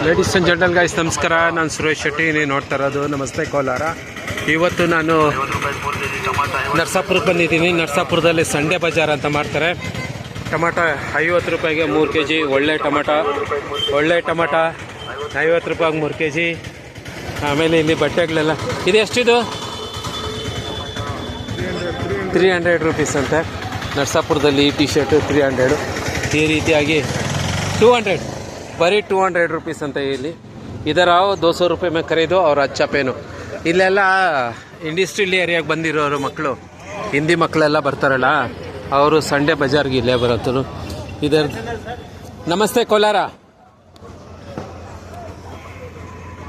Ladies and gentle guys ನಮಸ್ಕಾರ. ನಾನು ಸುರೇಶ್ ಶೆಟ್ಟಿ, ನೀವು ನೋಡ್ತಾ ಇರೋದು ನಮಸ್ತೆ ಕೋಲಾರ. ಇವತ್ತು ನಾನು ನರಸಾಪುರಕ್ಕೆ ಬಂದಿದ್ದೀನಿ. ನರಸಾಪುರದಲ್ಲಿ ಸಂಡೆ ಬಜಾರ್ ಅಂತ ಮಾಡ್ತಾರೆ. ಟೊಮಾಟೊ 50 ರೂಪಾಯಿಗೆ 3 kg. ಒಳ್ಳೆ ಟೊಮಾಟೊ 50 ರೂಪಾಯಿಗೆ 3 kg. ಆಮೇಲೆ ಇಲ್ಲಿ ಬಟ್ಟೆಗಳೆಲ್ಲ ಇದು ಎಷ್ಟಿದು 300 ರುಪೀಸ್ ಅಂತೆ. ನರಸಾಪುರದಲ್ಲಿ ಈ ಟಿ ಶರ್ಟು 300. ಈ ರೀತಿಯಾಗಿ 200, ಬರೀ 200 ರುಪೀಸ್ ಅಂತ. ಇಲ್ಲಿ ಇದರ 200 ರೂಪಾಯಿ ಮೇಲೆ ಖರೀದು ಅವ್ರ ಅಚ್ಚ ಪೇನು. ಇಲ್ಲೆಲ್ಲ ಇಂಡಸ್ಟ್ರಿಯಲ್ ಏರಿಯಾಗೆ ಬಂದಿರೋರು ಮಕ್ಕಳು, ಹಿಂದಿ ಮಕ್ಕಳೆಲ್ಲ ಬರ್ತಾರಲ್ಲ, ಅವರು ಸಂಡೇ ಬಜಾರ್ಗೆ ಇಲ್ಲೇ ಬರೋದು. ಇದರ ನಮಸ್ತೆ ಕೋಲಾರ,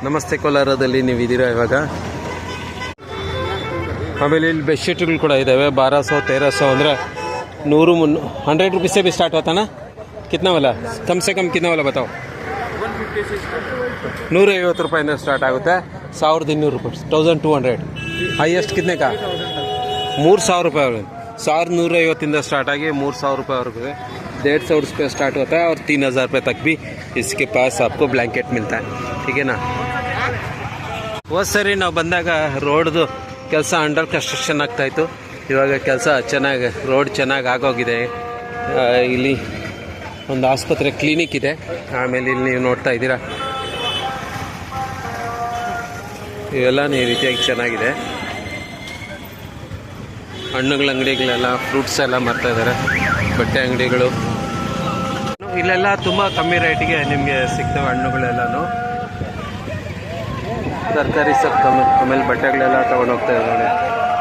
ನಮಸ್ತೆ ಕೋಲಾರದಲ್ಲಿ ನೀವು ಇದ್ದೀರಾ ಇವಾಗ. ಆಮೇಲೆ ಇಲ್ಲಿ ಬೆಡ್ಶೀಟ್ಗಳು ಕೂಡ ಇದ್ದಾವೆ. 1200-1300 ಅಂದರೆ 100 रुपये से भी स्टार्ट होता ना. कितना वाला कम से कम कितना वाला बताओ. 150 ರೂಪಾಯಿಂದ ಸ್ಟಾರ್ಟ್ ಆಗುತ್ತೆ. 1200 ರೂಪಾಯಿ, 1200. ಹೈಯೆಸ್ಟ್ ಕಿತನೆ का 3000 ರೂಪಾಯಿ. 1150 स्टार्ट आगे 3000 ರೂಪಾಯಿವರೆಗೂ. 150 रुपये स्टार्ट होता है और 3000 रुपये तक भी इसके पास आपको ब्लैंकेट मिलता है. ठीक है ना. ಹೋದ ಸರಿ ನಾವು ಬಂದಾಗ ರೋಡ್ದು ಕೆಲಸ ಅಂಡರ್ ಕನ್ಸ್ಟ್ರಕ್ಷನ್ ಆಗ್ತಾಯಿತ್ತು. ಇವಾಗ ಕೆಲಸ ಚೆನ್ನಾಗಿ, ರೋಡ್ ಚೆನ್ನಾಗಿ ಆಗೋಗಿದೆ. ಇಲ್ಲಿ ಒಂದು ಆಸ್ಪತ್ರೆ, ಕ್ಲಿನಿಕ್ ಇದೆ. ಆಮೇಲೆ ಇಲ್ಲಿ ನೀವು ನೋಡ್ತಾ ಇದ್ದೀರಾ, ಇವೆಲ್ಲ ಈ ರೀತಿಯಾಗಿ ಚೆನ್ನಾಗಿದೆ. ಹಣ್ಣುಗಳ ಅಂಗಡಿಗಳೆಲ್ಲ, ಫ್ರೂಟ್ಸ್ ಎಲ್ಲ ಮಾರ್ತಾ ಇದ್ದಾರೆ. ಬಟ್ಟೆ ಅಂಗಡಿಗಳು ಇಲ್ಲೆಲ್ಲ ತುಂಬ ಕಮ್ಮಿ ರೇಟಿಗೆ ನಿಮಗೆ ಸಿಗ್ತವೆ ಹಣ್ಣುಗಳೆಲ್ಲನೂ. ತರಕಾರಿ सब ಕಮ್ಮಿ. ಆಮೇಲೆ ಬಟ್ಟೆಗಳೆಲ್ಲ ತೊಗೊಂಡೋಗ್ತಾ ಇದ್ದಾರೆ.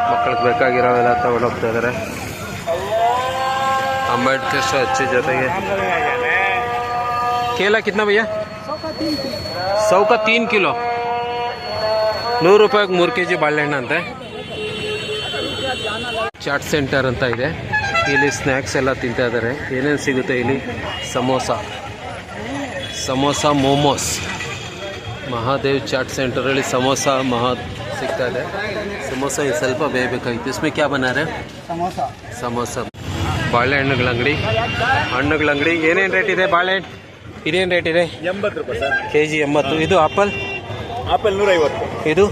ಮಕ್ಕಳಿಗೆ ಬೇಕಾಗಿರೋವೆಲ್ಲ ತೊಗೊಂಡೋಗ್ತಾ ಇದ್ದಾರೆ. ಅಂಬೇಡ್ಕರ್ ಸ್ಟ್ಯಾಚ್ಯೂ ಜೊತೆಗೆ ಕೇला कितना भैया 100 का 3 किलो. 100 ರೂಪಾಯಿಗೆ 3 kg ಬಾಳೆಹಣ್ಣು ಅಂತೆ. ಚಾಟ್ ಸೆಂಟರ್ ಅಂತ ಇದೆ. ಇಲ್ಲಿ ಸ್ನ್ಯಾಕ್ಸ್ ಎಲ್ಲ ತಿಂತಾ ಇದ್ದಾರೆ. ಏನೇನು ಸಿಗುತ್ತೆ ಇಲ್ಲಿ? ಸಮೋಸ, ಮೋಮೋಸ್. ಮಹಾದೇವ್ ಚಾಟ್ ಸೆಂಟರಲ್ಲಿ ಸಮೋಸ ಸಿಗ್ತಾ ಇದೆ. ಸಮೋಸ ಸ್ವಲ್ಪ ಬೇಯಬೇಕಾಗಿತ್ತು. इसमें क्या बना रहे? ಸಮೋಸ. ಬಾಳೆಹಣ್ಣುಗಳ ಅಂಗಡಿ, ಹಣ್ಣುಗಳ ಅಂಗಡಿ. ಏನೇನು ರೇಟ್ ಇದೆ ಬಾಳೆಹಣ್ಣು? ಇದೇನು ರೇಟ್ ಇದೆ? 80 ರೂಪಾಯಿ ಸರ್, kg 80. ಇದು ಆಪಲ್ 150. ಇದು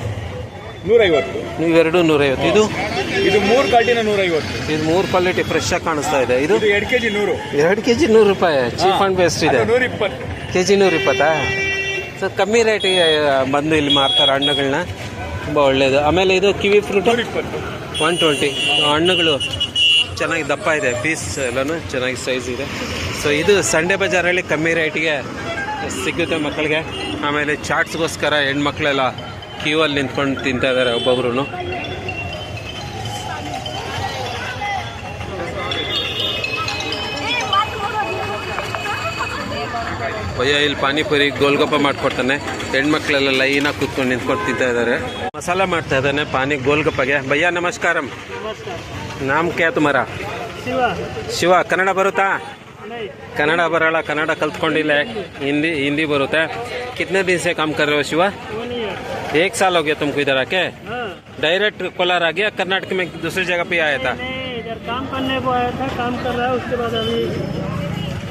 150. ಇವೆರಡು 150. ಇದು 3 ಕ್ವಾಲಿಟಿನ 150. ಇದು 3 ಕ್ವಾಲಿಟಿ ಫ್ರೆಶ್ ಆಗಿ ಕಾಣಿಸ್ತಾ ಇದೆ. ಇದು 2 kg 100. 2 kg 100 ರೂಪಾಯಿ. ಚೀಪ್ ಆ್ಯಂಡ್ ಬೆಸ್ಟ್ ಇದೆ. 120 kg 120. ಸೊ ಕಮ್ಮಿ ರೇಟಿಗೆ ಬಂದು ಇಲ್ಲಿ ಮಾರ್ತಾರೆ ಹಣ್ಣುಗಳನ್ನ. ತುಂಬ ಒಳ್ಳೆಯದು. ಆಮೇಲೆ ಇದು ಕಿವಿ ಫ್ರೂಟ್ 120. ಹಣ್ಣುಗಳು ಚೆನ್ನಾಗಿ ದಪ್ಪ ಇದೆ, ಪೀಸ್ ಎಲ್ಲನೂ ಚೆನ್ನಾಗಿ ಸೈಜ್ ಇದೆ. ಸೊ ಇದು ಸಂಡೇ ಬಜಾರಲ್ಲಿ ಕಮ್ಮಿ ರೇಟಿಗೆ ಸಿಗುತ್ತೆ ಮಕ್ಕಳಿಗೆ. ಆಮೇಲೆ ಚಾಟ್ಸ್ಗೋಸ್ಕರ ಹೆಣ್ಮಕ್ಳೆಲ್ಲ ಕ್ಯೂ ಅಲ್ಲಿ ನಿಂತ್ಕೊಂಡು ತಿಂತಾ ಇದ್ದಾರೆ ಒಬ್ಬೊಬ್ರು. ಭಯ್ಯ ಇಲ್ಲಿ ಪಾನಿಪುರಿ, ಗೋಲ್ಗಪ್ಪ ಮಾಡ್ಕೊಡ್ತಾನೆ. ಹೆಣ್ಮಕ್ಳೆಲ್ಲ ಲೈನಾಗಿ ಕೂತ್ಕೊಂಡು ನಿಂತ್ಕೊಂಡು ತಿಂತಾ ಇದ್ದಾರೆ. ಮಸಾಲ ಮಾಡ್ತಾ ಇದ್ದಾನೆ ಪಾನಿ ಗೋಲ್ಗಪ್ಪಗೆ. ಭಯ್ಯ ನಮಸ್ಕಾರಂ. ನಾಮ್ ಕ್ಯಾ ತುಮಾರ? ಶಿವ. ಕನ್ನಡ ಬರುತ್ತಾ? ಕನ್ನಡ ಬರಲ್ಲ, ಕನ್ನಡ ಕಲ್ತ್ಕೊಂಡಿಲ್ಲ. ಹಿಂದಿ ಬರುತ್ತೆ. कितने दिन से काम कर रहे हो शिवा? 1 साल हो गया तुमको इधर आके? डायरेक्ट कोलार आ गया? कर्नाटक में दूसरी जगह पे आया था? इधर काम करने को आया था, काम कर रहा है. उसके बाद अभी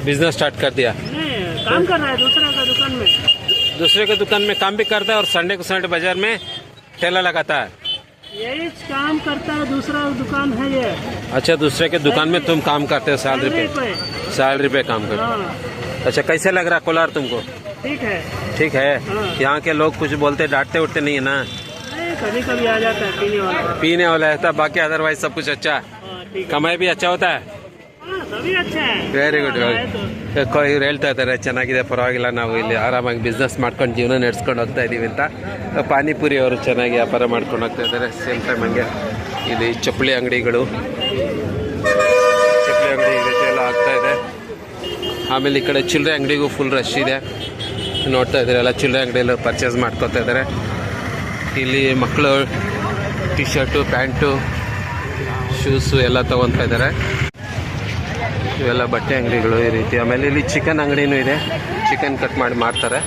बिजनेस स्टार्ट कर दिया? काम कर रहा है दूसरे का दुकान में. दूसरे के दुकान में काम भी करता है और संडे को संडे बाजार में ठेला लगाता है? यही काम करता है, दूसरा दुकान है ये. अच्छा, दूसरे के दुकान में तुम काम करते हो? सैलरी पे काम करते हो? अच्छा, कैसे लग रहा कोलार तुमको? ठीक है. यहाँ के लोग कुछ बोलते, डांटते उठते नहीं है ना? कभी कभी आ जाता है पीने वाला है. बाकी अदरवाइज सब कुछ अच्छा. कमाई भी अच्छा होता है? Very good. ಇವ್ರು ಹೇಳ್ತಾ ಇದ್ದಾರೆ ಚೆನ್ನಾಗಿದೆ, ಪರವಾಗಿಲ್ಲ, ನಾವು ಇಲ್ಲಿ ಆರಾಮಾಗಿ ಬಿಸ್ನೆಸ್ ಮಾಡ್ಕೊಂಡು ಜೀವನ ನಡೆಸ್ಕೊಂಡು ಹೋಗ್ತಾ ಇದ್ದೀವಿ ಅಂತ. ಪಾನಿಪುರಿ ಅವರು ಚೆನ್ನಾಗಿ ವ್ಯಾಪಾರ ಮಾಡ್ಕೊಂಡು ಹೋಗ್ತಾ ಇದ್ದಾರೆ. ಸೇಮ್ ಟೈಮ್ ಹಂಗೆ ಇಲ್ಲಿ ಚಪ್ಪಲಿ ಅಂಗಡಿಗಳು, ಎಲ್ಲ ಆಗ್ತಾ ಇದೆ. ಆಮೇಲೆ ಈ ಕಡೆ ಚಿಲ್ಲರೆ ಅಂಗಡಿಗೂ ಫುಲ್ ರಶ್ ಇದೆ. ನೋಡ್ತಾ ಇದ್ದಾರೆ, ಎಲ್ಲ ಚಿಲ್ಲರೆ ಅಂಗಡಿಯಲ್ಲೂ ಪರ್ಚೇಸ್ ಮಾಡ್ಕೊತಾ ಇದ್ದಾರೆ. ಇಲ್ಲಿ ಮಕ್ಕಳು ಟಿ ಶರ್ಟು, ಪ್ಯಾಂಟು, ಶೂಸು ಎಲ್ಲ ತೊಗೊತಾ ಇದ್ದಾರೆ. ಇವೆಲ್ಲ ಬಟ್ಟೆ ಅಂಗಡಿಗಳು ಈ ರೀತಿ. ಆಮೇಲೆ ಇಲ್ಲಿ ಚಿಕನ್ ಅಂಗಡಿನೂ ಇದೆ, ಚಿಕನ್ ಕಟ್ ಮಾಡಿ ಮಾಡ್ತಾರೆ.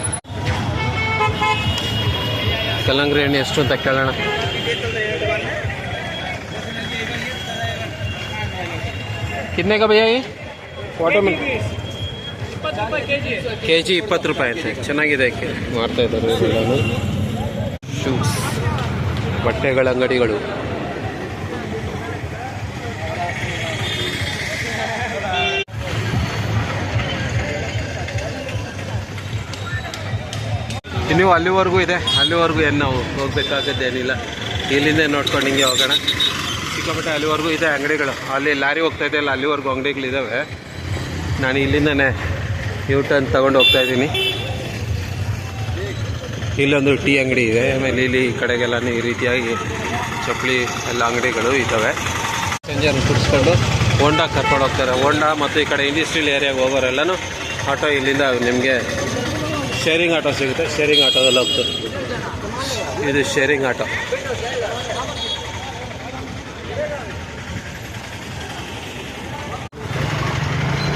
ಕಲ್ಲಂಗಡಿ ಹಣ್ಣು ಎಷ್ಟು ಅಂತ ಕೇಳೋಣ. कितने का भैया ये? वाटरमेलन ಕೆ ಜಿ 20 ರೂಪಾಯಿ ಅಂತೆ. ಚೆನ್ನಾಗಿದೆ ಮಾಡ್ತಾ ಇದ್ದಾರೆ ಎಲ್ಲಾನು. ಶೂಸ್, ಬಟ್ಟೆಗಳ ಅಂಗಡಿಗಳು. ಇನ್ನೂ ಅಲ್ಲಿವರೆಗೂ ಇದೆ, ಅಲ್ಲಿವರೆಗೂ ಏನು ನಾವು ಹೋಗ್ಬೇಕಾಗದ್ದೇನಿಲ್ಲ. ಇಲ್ಲಿಂದ ನೋಡ್ಕೊಂಡು ಹಿಂಗೆ ಹೋಗೋಣ. ಸಿಕ್ಕಾಪಟ್ಟೆ ಅಲ್ಲಿವರೆಗೂ ಇದೆ ಅಂಗಡಿಗಳು. ಅಲ್ಲಿ ಲಾರಿ ಹೋಗ್ತಾ ಇದೆಯಲ್ಲ, ಅಲ್ಲಿವರೆಗೂ ಅಂಗಡಿಗಳಿದ್ದಾವೆ. ನಾನು ಇಲ್ಲಿಂದನೇ ಯೂ ಟರ್ನ್ ತಗೊಂಡು ಹೋಗ್ತಾ ಇದ್ದೀನಿ. ಇಲ್ಲೊಂದು ಟೀ ಅಂಗಡಿ ಇದೆ. ಆಮೇಲೆ ಇಲ್ಲಿ ಈ ಕಡೆಗೆಲ್ಲ ಈ ರೀತಿಯಾಗಿ ಚಪ್ಪಲಿ ಎಲ್ಲ ಅಂಗಡಿಗಳು ಇದ್ದಾವೆ. ಸಂಜೆ ಕುಡಿಸ್ಕೊಂಡು ಹೋಂಡಾ ಕರ್ಕೊಂಡು ಹೋಗ್ತಾರೆ. ಹೋಂಡಾ ಮತ್ತು ಈ ಕಡೆ ಇಂಡಸ್ಟ್ರಿಯಲ್ ಏರಿಯಾಗೆ ಹೋಗೋರೆಲ್ಲನೂ ಆಟೋ ಇಲ್ಲಿಂದ ನಿಮಗೆ ಶೇರಿಂಗ್ ಆಟೋ ಸಿಗುತ್ತೆ. ಶೇರಿಂಗ್ ಆಟೋದಲ್ಲಿ ಹೋಗ್ತಾರೆ. ಇದು ಶೇರಿಂಗ್ ಆಟೋ.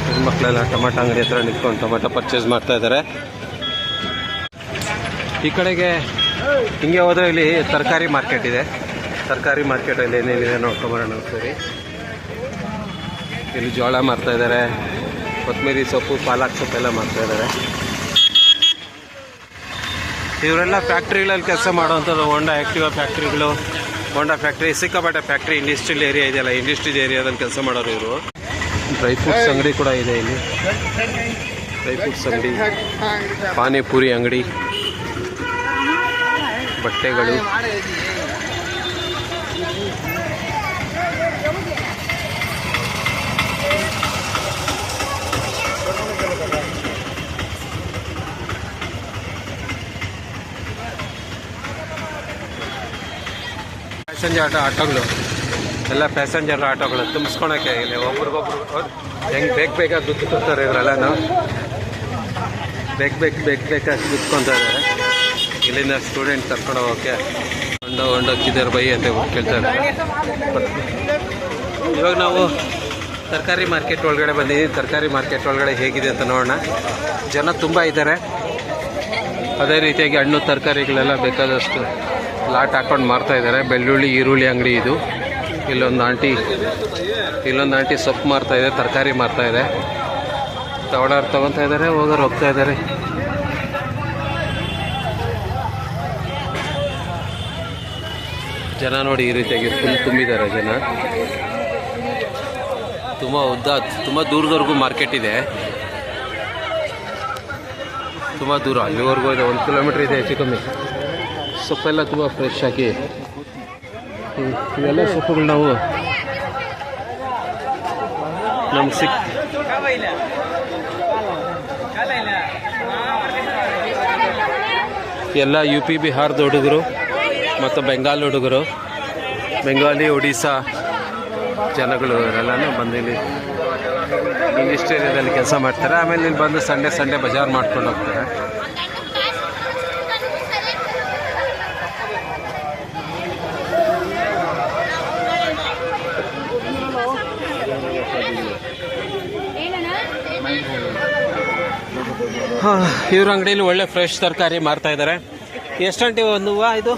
ಹೆಣ್ಮಕ್ಳೆಲ್ಲ ಟೊಮಾಟೊ ಅಂಗಡಿ ಹತ್ರ ನಿಂತ್ಕೊಂಡು ಟೊಮಾಟೊ ಪರ್ಚೇಸ್ ಮಾಡ್ತಾ ಇದ್ದಾರೆ. ಈ ಕಡೆಗೆ ಹಿಂಗೆ ಹೋದರೆ ಇಲ್ಲಿ ತರಕಾರಿ ಮಾರ್ಕೆಟ್ ಇದೆ. ತರಕಾರಿ ಮಾರ್ಕೆಟಲ್ಲಿ ಏನೇನಿದೆ ನೋಡ್ಕೊಂಬರೋಣ ಸರಿ. ಇಲ್ಲಿ ಜೋಳ ಮಾರ್ತಾ ಇದ್ದಾರೆ, ಕೊತ್ತಂಬರಿ ಸೊಪ್ಪು, ಪಾಲಕ್ ಸೊಪ್ಪು ಎಲ್ಲ ಮಾರ್ತಾ ಇದ್ದಾರೆ. ಇವರೆಲ್ಲ ಫ್ಯಾಕ್ಟ್ರಿಗಳಲ್ಲಿ ಕೆಲಸ ಮಾಡೋವಂಥದ್ದು. ಹೋಂಡಾ ಆ್ಯಕ್ಟಿವಾ ಫ್ಯಾಕ್ಟ್ರಿಗಳು, ಹೋಂಡಾ ಫ್ಯಾಕ್ಟ್ರಿ, ಸಿಕ್ಕಾಪಟ್ಟೆ ಫ್ಯಾಕ್ಟ್ರಿ, ಇಂಡಸ್ಟ್ರಿಯಲ್ ಏರಿಯಾ ಇದೆಯಲ್ಲ, ಇಂಡಸ್ಟ್ರಿಯಲ್ ಏರಿಯಾದಲ್ಲಿ ಕೆಲಸ ಮಾಡೋರು ಇವರು. ಡ್ರೈ ಫ್ರೂಟ್ಸ್ ಅಂಗಡಿ ಕೂಡ ಇದೆ ಇಲ್ಲಿ. ಡ್ರೈ ಫ್ರೂಟ್ಸ್ ಅಂಗಡಿ, ಪಾನಿಪುರಿ ಅಂಗಡಿ, ಬಟ್ಟೆಗಳು. ಪ್ಯಾಸೆಂಜರ್ ಆಟೋಗಳು ಎಲ್ಲ ಪ್ಯಾಸೆಂಜರ್ ಆಟೋಗಳು ತುಂಬಿಸ್ಕೊಳಕ್ಕೆ ಇಲ್ಲಿ ಒಬ್ರಿಗೊಬ್ರು ಹೆಂಗೆ ಬೇಗ ದುಡ್ಡು ಕೊಡ್ತಾರೆ ಇವರೆಲ್ಲನೂ. ಬೇಕಾಗಿ ದುಡ್ಕೊತಾ ಇದ್ದಾರೆ. ಇಲ್ಲಿಂದ ಸ್ಟೂಡೆಂಟ್ ಕರ್ಕೊಂಡು ಹೋಗೋಕ್ಕೆ ಹೊಂಡ ಕಿದರ್ ಬೈ ಅಂತ ಕೇಳ್ತಾರೆ. ಇವಾಗ ನಾವು ತರಕಾರಿ ಮಾರ್ಕೆಟ್ ಒಳಗಡೆ ಬಂದಿದ್ದೀವಿ. ತರಕಾರಿ ಮಾರ್ಕೆಟ್ ಒಳಗಡೆ ಹೇಗಿದೆ ಅಂತ ನೋಡೋಣ. ಜನ ತುಂಬ ಇದ್ದಾರೆ. ಅದೇ ರೀತಿಯಾಗಿ ಹಣ್ಣು ತರಕಾರಿಗಳೆಲ್ಲ ಬೇಕಾದಷ್ಟು ಲಾಟ್ ಹಾಕೊಂಡು ಮಾರ್ತಾ ಇದ್ದಾರೆ. ಬೆಳ್ಳುಳ್ಳಿ, ಈರುಳ್ಳಿ ಅಂಗಡಿ ಇದು. ಇಲ್ಲೊಂದು ಆಂಟಿ ಸೊಪ್ಪು ಮಾರ್ತಾ ಇದೆ, ತರಕಾರಿ ಮಾರ್ತಾ ಇದೆ. ತಗೊಳ್ಳೋರು ತಗೊತಾ ಇದ್ದಾರೆ, ಹೋಗೋರು ಹೋಗ್ತಾ ಇದ್ದಾರೆ. ಜನ ನೋಡಿ ಈ ರೀತಿಯಾಗಿ ಫುಲ್ ತುಂಬಿದ್ದಾರೆ ಜನ. ತುಂಬ ದೂರದವರೆಗೂ ಮಾರ್ಕೆಟ್ ಇದೆ. ತುಂಬ ದೂರ, ಅಲ್ಲಿವರೆಗೂ ಇದೆ. 1 ಕಿಲೋಮೀಟ್ರ್ ಇದೆ ಹೆಚ್ಚು ಕಮ್ಮಿ. ಸೊಪ್ಪೆಲ್ಲ ತುಂಬ ಫ್ರೆಶ್ ಆಗಿ. ಇವೆಲ್ಲ ಸೊಪ್ಪುಗಳು ನಮ್ಗೆ ಎಲ್ಲ UP ಬಿಹಾರದ ಹುಡುಗರು ಮತ್ತು ಬೆಂಗಾಲ್ ಹುಡುಗರು, ಬೆಂಗಾಲಿ, ಒಡಿಸ್ಸಾ ಜನಗಳು ಇವರೆಲ್ಲನೂ ಬಂದು ಇಲ್ಲಿ ಇಂಡಸ್ಟ್ರಿ ಏರಿಯಾದಲ್ಲಿ ಕೆಲಸ ಮಾಡ್ತಾರೆ. ಆಮೇಲೆ ಇಲ್ಲಿ ಬಂದು ಸಂಡೇ ಬಜಾರ್ ಮಾಡ್ಕೊಂಡು ಹೋಗ್ತಾರೆ. ಇವ್ರ ಅಂಗಡಿಯಲ್ಲಿ ಒಳ್ಳೆ ಫ್ರೆಶ್ ತರಕಾರಿ ಮಾರ್ತಾ ಇದ್ದಾರೆ. ಎಷ್ಟಂಟಿ ಒಂದು ಹೂವು ಇದು?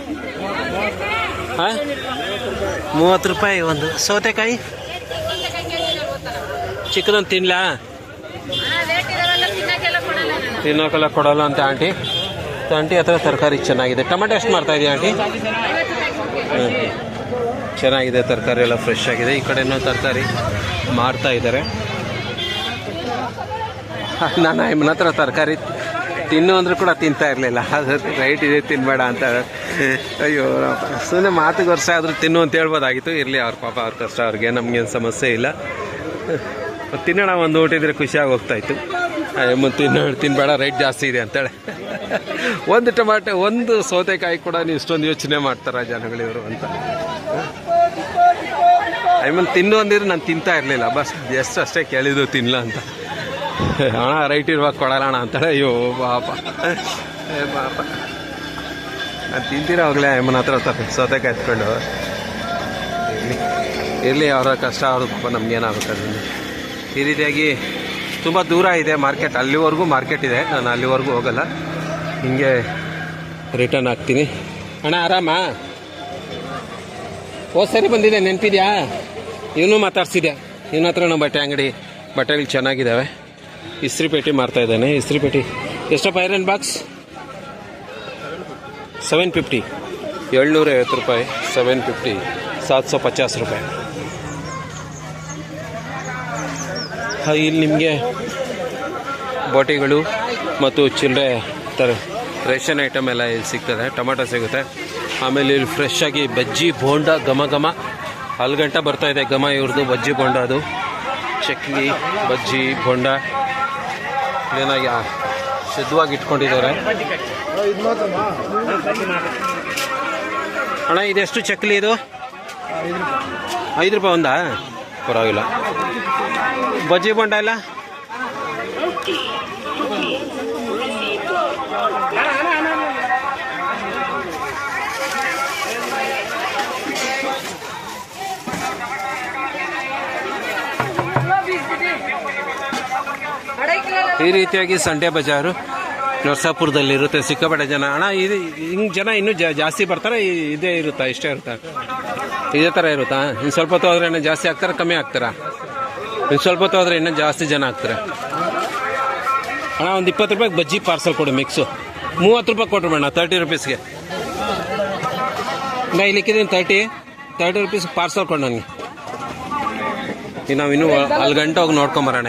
30 ರೂಪಾಯಿ ಒಂದು. ಸೌತೆಕಾಯಿ ಚಿಕ್ಕದೊಂದು ತಿನ್ಲಾ? ತಿನ್ನೋಕೆಲ್ಲ ಕೊಡೋಲ್ಲ ಅಂತ ಆಂಟಿ ಹತ್ರ ತರಕಾರಿ ಚೆನ್ನಾಗಿದೆ. ಟೊಮೆಟೊ ಎಷ್ಟು ಮಾಡ್ತಾ ಇದೆಯಾ ಆಂಟಿ? ಚೆನ್ನಾಗಿದೆ, ತರಕಾರಿ ಎಲ್ಲ ಫ್ರೆಶ್ ಆಗಿದೆ. ಈ ಕಡೆನೂ ತರಕಾರಿ ಮಾರ್ತಾ ಇದ್ದಾರೆ. ನಾನು ನನ್ನ ಹತ್ರ ತರಕಾರಿ ತಿನ್ನು ಅಂದರೂ ಕೂಡ ತಿಂತಾ ಇರಲಿಲ್ಲ. ಅದು ರೈಟ್ ಇದೆ, ತಿನ್ನಬೇಡ ಅಂತ. ಅಯ್ಯೋ, ಸುಮ್ಮನೆ ಮಾತಿಗೆ ವರ್ಷ ಆದರೂ ತಿನ್ನು ಅಂತ ಹೇಳ್ಬೋದಾಗಿತ್ತು. ಇರಲಿ, ಅವ್ರ ಪಾಪ ಅವ್ರ ಕಷ್ಟ, ಅವ್ರಿಗೆ, ನಮಗೇನು ಸಮಸ್ಯೆ ಇಲ್ಲ. ತಿನ್ನೋಣ, ಒಂದು ಊಟಿದ್ರೆ ಖುಷಿಯಾಗಿ ಹೋಗ್ತಾಯಿತ್ತು. ತಿನ್ನಬೇಡ, ರೈಟ್ ಜಾಸ್ತಿ ಇದೆ ಅಂತೇಳಿ. ಒಂದು ಟೊಮಾಟೊ, ಒಂದು ಸೌತೆಕಾಯಿ ಕೂಡ ನೀವು ಇಷ್ಟೊಂದು ಯೋಚನೆ ಮಾಡ್ತಾರ ಜನಗಳಿವರು ಅಂತ. ತಿನ್ನು ಅಂದಿದ್ರೆ ನಾನು ತಿಂತಾ ಇರಲಿಲ್ಲ. ಬಸ್ ಎಷ್ಟು ಅಷ್ಟೇ ಕೇಳಿದ್ದು ತಿನ್ನಲ್ಲ ಅಂತ. ಹಣ ರೈಟ್ ಇರುವಾಗ ಕೊಡೋಣ ಅಂತಾಳೆ. ಅಯ್ಯೋ ಪಾಪ ನಾನು ತಿಂತೀರ ಹೋಗ್ಲೇ ಅಮ್ಮನ ಹತ್ರ ಸೌತೆಕಾಯಿ ಎತ್ಕೊಂಡು. ಇರಲಿ, ಅವರ ಕಷ್ಟ, ಅವ್ರ ಪಾಪ ನಮಗೇನಾಗುತ್ತೆ ಅದನ್ನು. ಈ ರೀತಿಯಾಗಿ ತುಂಬ ದೂರ ಇದೆ ಮಾರ್ಕೆಟ್. ಅಲ್ಲಿವರೆಗೂ ಮಾರ್ಕೆಟ್ ಇದೆ. ನಾನು ಅಲ್ಲಿವರೆಗೂ ಹೋಗಲ್ಲ, ಹಿಂಗೆ ರಿಟರ್ನ್ ಆಗ್ತೀನಿ. ಅಣ್ಣ ಆರಾಮಾ? ಸರಿ ಬಂದಿದೆ, ನೆನಪಿದ್ಯಾ? ಇವನು ಮಾತಾಡ್ಸಿದ್ಯಾ? ಇವನ ಹತ್ರನೂ ಬಟ್ಟೆಗಳು ಚೆನ್ನಾಗಿದ್ದಾವೆ. ಇಸ್ತ್ರಿ ಪೇಟಿ ಮಾರ್ತಾ ಇದ್ದಾನೆ. ಇಸ್ತ್ರಿ ಪೇಟಿ ಎಷ್ಟಪ್ಪ ಐರನ್ ಬಾಕ್ಸ್? 750, 750 ರೂಪಾಯಿ. 750, 750 ರೂಪಾಯಿ. ಇಲ್ಲಿ ನಿಮಗೆ ಬಾಟಿಗಳು ಮತ್ತು ಚಿಲ್ಲರೆ ಥರ ರೇಷನ್ ಐಟಮ್ ಎಲ್ಲ ಇಲ್ಲಿ ಸಿಗ್ತದೆ. ಟೊಮೆಟೊ ಸಿಗುತ್ತೆ. ಆಮೇಲೆ ಇಲ್ಲಿ ಫ್ರೆಶ್ ಆಗಿ ಬಜ್ಜಿ ಬೋಂಡ ಘಮ ಘಮ ಅಲ್ಗಂಟ ಬರ್ತಾ ಇದೆ ಘಮ ಇವ್ರದ್ದು ಬಜ್ಜಿ ಬೋಂಡ. ಅದು ಚಕ್ಲಿ ಬಜ್ಜಿ ಬೋಂಡ ಕ್ಲೀನಾಗಿ ಶುದ್ಧವಾಗಿ ಇಟ್ಕೊಂಡಿದ್ದಾರೆ. ಅಣ್ಣ ಇದೆಷ್ಟು ಚಕ್ಲಿ ಇದು? 5 ರೂಪಾಯಿ ಒಂದಾ? ಪರವಾಗಿಲ್ಲ. ಬಜ್ಜಿ ಬೋಂಡ ಇಲ್ಲ? ಈ ರೀತಿಯಾಗಿ ಸಂಡೆ ಬಜಾರು ನರಸಾಪುರದಲ್ಲಿರುತ್ತೆ. ಸಿಕ್ಕಾಪಟ್ಟೆ ಜನ. ಅಣ್ಣ ಇದು ಹಿಂಗೆ ಜನ ಇನ್ನೂ ಜಾಸ್ತಿ ಬರ್ತಾರೆ? ಇದೇ ಇರುತ್ತಾ? ಇಷ್ಟೇ ಇರುತ್ತಾ? ಇದೇ ಥರ ಇರುತ್ತಾ? ಇನ್ನು ಸ್ವಲ್ಪ ಹೊತ್ತು ಹೋದ್ರೆ ಇನ್ನೂ ಜಾಸ್ತಿ ಆಗ್ತಾರೆ, ಕಮ್ಮಿ ಆಗ್ತಾರಾ? ಇನ್ನು ಸ್ವಲ್ಪ ಹೊತ್ತು ಹೋದ್ರೆ ಇನ್ನೂ ಜಾಸ್ತಿ ಜನ ಆಗ್ತಾರೆ. ಅಣ್ಣ ಒಂದು 20 ರೂಪಾಯಿಗೆ ಬಜ್ಜಿ ಪಾರ್ಸಲ್ ಕೊಡು ಮಿಕ್ಸು. 30 ರೂಪಾಯಿ ಕೊಟ್ರು ಬೇಡ, 30 ರೂಪೀಸ್ಗೆ. ನಾ ಇಲ್ಲಿಕ್ಕಿದ್ದೀನಿ 30 ರೂಪೀಸ್ ಪಾರ್ಸಲ್ ಕೊಡು ನನಗೆ. ಈಗ ನಾವಿನ್ನೂ ಅಲ್ಲಿ ಗಂಟೆ ಹೋಗಿ ನೋಡ್ಕೊಂಬರೋಣ.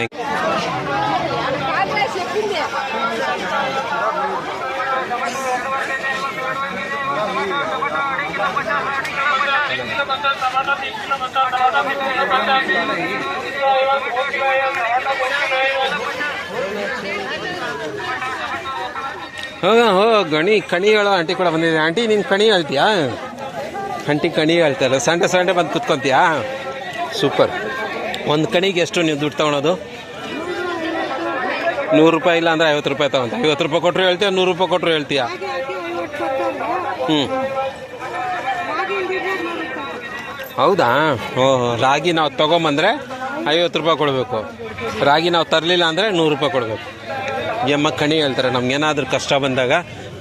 ಕಣಿ ಹೇಳೋ ಆಂಟಿ ಕೂಡ ಬಂದಿದೆ. ಆಂಟಿ ನೀನು ಕಣಿ ಹೇಳ್ತೀಯಾ? ಆಂಟಿ ಕಣಿ ಹೇಳ್ತಾರ. ಸಂಡೆ ಬಂದು ಕುತ್ಕೊಂತೀಯಾ? ಸೂಪರ್. ಒಂದು ಕಣಿಗೆ ಎಷ್ಟು ನೀವು ದುಡ್ಡು ತೊಗೊಳೋದು? 100 ರೂಪಾಯಿ ಇಲ್ಲ ಅಂದರೆ 50 ರೂಪಾಯಿ ತಗೊಂತ. 50 ರೂಪಾಯಿ ಕೊಟ್ಟರು ಹೇಳ್ತೀಯ, 100 ರೂಪಾಯಿ ಕೊಟ್ಟರು ಹೇಳ್ತೀಯ? ಹೌದಾ? ಓಹೋ. ರಾಗಿ ನಾವು ತೊಗೊಂಬಂದರೆ 50 ರೂಪಾಯಿ ಕೊಡಬೇಕು. ರಾಗಿ ನಾವು ತರಲಿಲ್ಲ ಅಂದರೆ 100 ರೂಪಾಯಿ ಕೊಡಬೇಕು. ಎಮ್ಮ ಕಣಿ ಹೇಳ್ತಾರೆ. ನಮ್ಗೇನಾದ್ರೂ ಕಷ್ಟ ಬಂದಾಗ,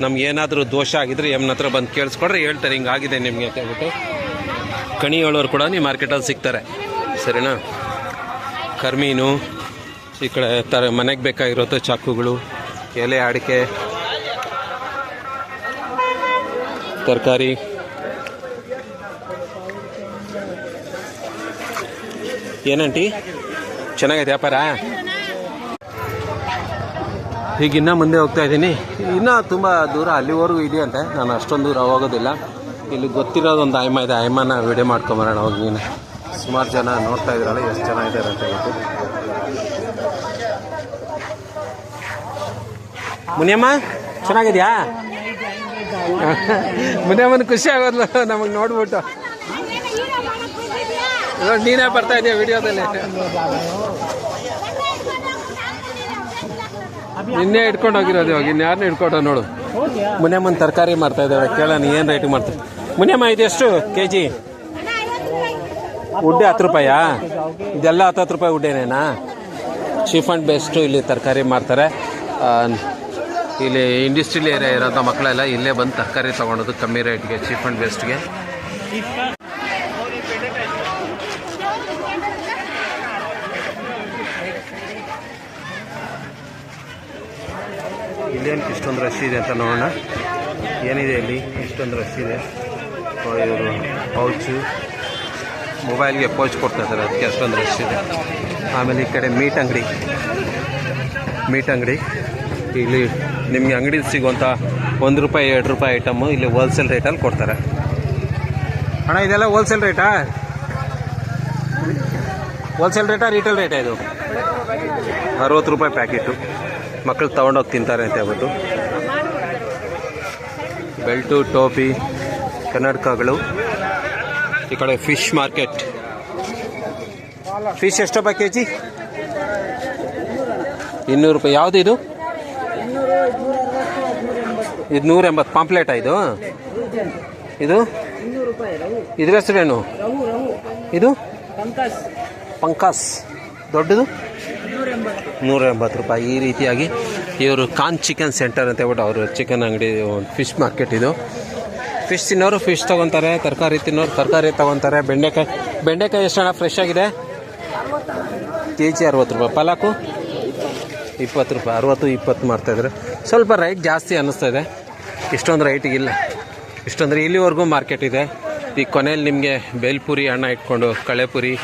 ನಮ್ಗೇನಾದರೂ ದೋಷ ಆಗಿದ್ರೆ ಎಮ್ಮನ ಹತ್ರ ಬಂದು ಕೇಳಿಸ್ಕೊಡ್ರೆ ಹೇಳ್ತಾರೆ ಹಿಂಗಾಗಿದೆ ನಿಮಗೆ ಅಂತ ಹೇಳ್ಬಿಟ್ಟು. ಕಣಿ ಹೇಳೋರು ಕೂಡ ನೀವು ಮಾರ್ಕೆಟಲ್ಲಿ ಸಿಗ್ತಾರೆ. ಸರಿನಾ? ಕರ್ಮೀನು, ಈ ಕಡೆ ಮನೆಗೆ ಬೇಕಾಗಿರುತ್ತೆ ಚಾಕುಗಳು, ಎಲೆ ಅಡಿಕೆ, ತರಕಾರಿ. ಏನಂಟಿ ಚೆನ್ನಾಗಿದೆ ವ್ಯಾಪಾರ? ಈಗ ಇನ್ನೂ ಮುಂದೆ ಹೋಗ್ತಾ ಇದ್ದೀನಿ. ಇನ್ನೂ ತುಂಬ ದೂರ ಅಲ್ಲಿವರೆಗೂ ಇದೆಯಂತೆ. ನಾನು ಅಷ್ಟೊಂದು ದೂರ ಹೋಗೋದಿಲ್ಲ. ಇಲ್ಲಿ ಗೊತ್ತಿರೋದು ಒಂದು ಆಯಮ್ಮ ಇದೆ. ಆಯಮ್ಮನ ವಿಡಿಯೋ ಮಾಡ್ಕೊಂಬರೋಣ. ಹೋಗಿ ನೀನು ಸುಮಾರು ಜನ ನೋಡ್ತಾ ಇದ್ರಲ್ಲ ಎಷ್ಟು ಜನ ಇದ್ದಾರೆ ಅಂತ ಹೇಳ್ಬಿಟ್ಟು. ಮುನಿಯಮ್ಮ ಚೆನ್ನಾಗಿದ್ಯಾ? ಮುನಿಯಮ್ಮನ ಖುಷಿ ಆಗೋದ್ಲು ನಮಗೆ ನೋಡ್ಬಿಟ್ಟು. ನೀನೇ ಬರ್ತಾ ಇದೆಯಾ ವಿಡಿಯೋದಲ್ಲಿ? ನಿನ್ನೆ ಇಟ್ಕೊಂಡು ಹೋಗಿರೋದು. ಇವಾಗ ಇನ್ಯಾರನ್ನ ಇಟ್ಕೊಂಡು ನೋಡು. ಮುನಿಯಮ್ಮನ ತರಕಾರಿ ಮಾಡ್ತಾ ಇದ್ದಾವೆ. ಕೇಳೋಣ ಏನು ರೇಟಿಗೆ ಮಾಡ್ತೀವಿ. ಮುನಿಯಮ್ಮ ಇದೆಷ್ಟು ಕೆಜಿ? ಉಡ್ಡೆ 10 ರೂಪಾಯಾ? ಇದೆಲ್ಲ 10 ರೂಪಾಯಿ ಉಡ್ಡೆನೇನಾ? ಚೀಪ್ ಆ್ಯಂಡ್ ಬೆಸ್ಟು ಇಲ್ಲಿ ತರಕಾರಿ ಮಾಡ್ತಾರೆ. ಇಲ್ಲಿ ಇಂಡಸ್ಟ್ರಿಯಲ್ ಏರಿಯಾ ಇರೋಂಥ ಮಕ್ಕಳೆಲ್ಲ ಇಲ್ಲೇ ಬಂದು ತರಕಾರಿ ತೊಗೊಳೋದು ಕಮ್ಮಿ ರೇಟ್ಗೆ, ಚೀಪ್ ಆ್ಯಂಡ್ ಬೆಸ್ಟ್ಗೆ. ಇಲ್ಲೇನು ಇಷ್ಟೊಂದು ರಶ್ ಇದೆ ಅಂತ ನೋಡೋಣ. ಏನಿದೆ ಇಲ್ಲಿ ಇಷ್ಟೊಂದು ರಶ್ ಇದೆ? ಇವರು ಪೌಚು, ಮೊಬೈಲ್ಗೆ ಪೌಚ್ ಕೊಡ್ತಾ ಇದ್ದಾರೆ, ಅದಕ್ಕೆ ಅಷ್ಟೊಂದು ರಶ್ ಇದೆ. ಆಮೇಲೆ ಈ ಕಡೆ ಮೀಟ್ ಅಂಗಡಿ. ಇಲ್ಲಿ ನಿಮಗೆ ಅಂಗಡಿಲಿ ಸಿಗುವಂಥ 1 ರೂಪಾಯಿ 2 ರೂಪಾಯಿ ಐಟಮು ಇಲ್ಲಿ ಹೋಲ್ಸೇಲ್ ರೇಟಲ್ಲಿ ಕೊಡ್ತಾರೆ. ಅಣ್ಣ ಇದೆಲ್ಲ ಹೋಲ್ಸೇಲ್ ರೇಟಾ? ಹೋಲ್ಸೇಲ್ ರೇಟಾ ರೀಟೇಲ್ ರೇಟಾ ಇದು? 60 ರೂಪಾಯಿ ಪ್ಯಾಕೆಟು. ಮಕ್ಕಳು ತೊಗೊಂಡೋಗಿ ತಿಂತಾರೆ ಅಂತ ಹೇಳ್ಬಿಟ್ಟು. ಬೆಲ್ಟು, ಟೋಪಿ, ಕನ್ನಡಕಗಳು. ಈ ಕಡೆ ಫಿಶ್ ಮಾರ್ಕೆಟ್. ಫಿಶ್ ಎಷ್ಟಪ್ಪ ಕೆಜಿ? 200 ರೂಪಾಯಿ. ಯಾವುದು ಇದು? ಇದು 180 ಪಾಂಪ್ಲೆಟಾ ಇದು? ಇದು ಇದ್ರ ಹೆಸರೇನು? ಇದು ಪಂಕಾಸ್. ದೊಡ್ಡದು 180 ರೂಪಾಯಿ. ಈ ರೀತಿಯಾಗಿ ಇವರು ಖಾನ್ ಚಿಕನ್ ಸೆಂಟರ್ ಅಂತ ಹೇಳ್ಬಿಟ್ಟು ಅವರು ಚಿಕನ್ ಅಂಗಡಿ, ಫಿಶ್ ಮಾರ್ಕೆಟ್ ಇದು. ಫಿಶ್ ತಿನ್ನೋರು ಫಿಶ್ ತೊಗೊತಾರೆ, ತರಕಾರಿ ತಿನ್ನೋರು ತರಕಾರಿ ತೊಗೊತಾರೆ. ಬೆಂಡೆಕಾಯಿ ಎಷ್ಟಣ್ಣ ಫ್ರೆಶ್ ಆಗಿದೆ? ಕೆಜಿ 60 ರೂಪಾಯಿ. ಪಾಲಕು 20 ರೂಪಾಯಿ 60 20 ಮಾಡ್ತಾಯಿದ್ದಾರೆ. ಸ್ವಲ್ಪ ರೈಟ್ ಜಾಸ್ತಿ ಅನ್ನಿಸ್ತಾ ಇದೆ. ಇಷ್ಟೊಂದು ರೈಟಿಗಿಲ್ಲ. ಇಷ್ಟೊಂದರೆ ಇಲ್ಲಿವರೆಗೂ ಮಾರ್ಕೆಟ್ ಇದೆ. ಈ ಕೊನೆಯಲ್ಲಿ ನಿಮಗೆ ಬೇಲ್ಪುರಿ ಹಣ್ಣ ಇಟ್ಕೊಂಡು ಕಳೆಪುರಿ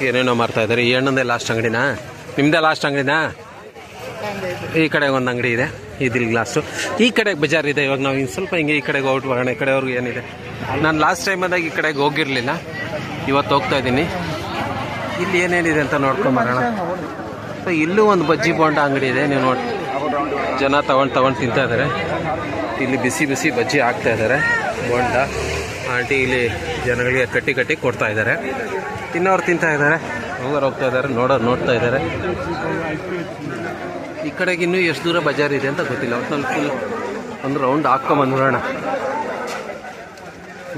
ಏನೇನೋ ಮಾರ್ತಾಯಿದ್ದಾರೆ. ಈ ಹಣ್ಣಂದೇ ಲಾಸ್ಟ್ ಅಂಗಡಿನಾ? ನಿಮ್ಮದೇ ಲಾಸ್ಟ್ ಅಂಗಡಿನಾ? ಈ ಕಡೆಗೆ ಒಂದು ಅಂಗಡಿ ಇದೆ, ಇದಿಲ್ ಗ್ಲಾಸು. ಈ ಕಡೆಗೆ ಬಜಾರ್ ಇದೆ. ಇವಾಗ ನಾವು ಇನ್ನು ಸ್ವಲ್ಪ ಹಿಂಗೆ ಈ ಕಡೆಗೆ ಔಟ್ ಮಾಡೋಣ. ಈ ಕಡೆಯವ್ರಿಗೆ ಏನಿದೆ, ನಾನು ಲಾಸ್ಟ್ ಟೈಮ್ ಆದಾಗ ಈ ಕಡೆಗೆ ಹೋಗಿರಲಿಲ್ಲ, ಇವತ್ತು ಹೋಗ್ತಾ ಇದ್ದೀನಿ. ಇಲ್ಲಿ ಏನೇನಿದೆ ಅಂತ ನೋಡ್ಕೊಂಬರೋಣ. ಸೊ ಇಲ್ಲೂ ಒಂದು ಬಜ್ಜಿ ಬೋಂಡ ಅಂಗಡಿ ಇದೆ. ನೀವು ನೋಡಿ ಜನ ತಗೊಂಡು ತಿಂತಾ ಇದ್ದಾರೆ. ಇಲ್ಲಿ ಬಿಸಿ ಬಿಸಿ ಬಜ್ಜಿ ಹಾಕ್ತಾ ಇದ್ದಾರೆ. ಬೋಂಡ ಆಂಟಿ ಇಲ್ಲಿ ಜನಗಳಿಗೆ ಕಟ್ಟಿ ಕೊಡ್ತಾ ಇದ್ದಾರೆ. ತಿನ್ನೋರು ತಿಂತಾ ಇದ್ದಾರೆ, ಹೋಗ್ತಾ ಇದ್ದಾರೆ, ನೋಡ್ತಾ ಇದ್ದಾರೆ. ಈ ಕಡೆಗೆ ಇನ್ನೂ ಎಷ್ಟು ದೂರ ಬಜಾರ್ ಇದೆ ಅಂತ ಗೊತ್ತಿಲ್ಲ. ಒಟ್ಟಿನಲ್ಲಿ ಫುಲ್ ಒಂದು ರೌಂಡ್ ಹಾಕ್ಕೊಂಬಂದ್ಬಿಡೋಣ.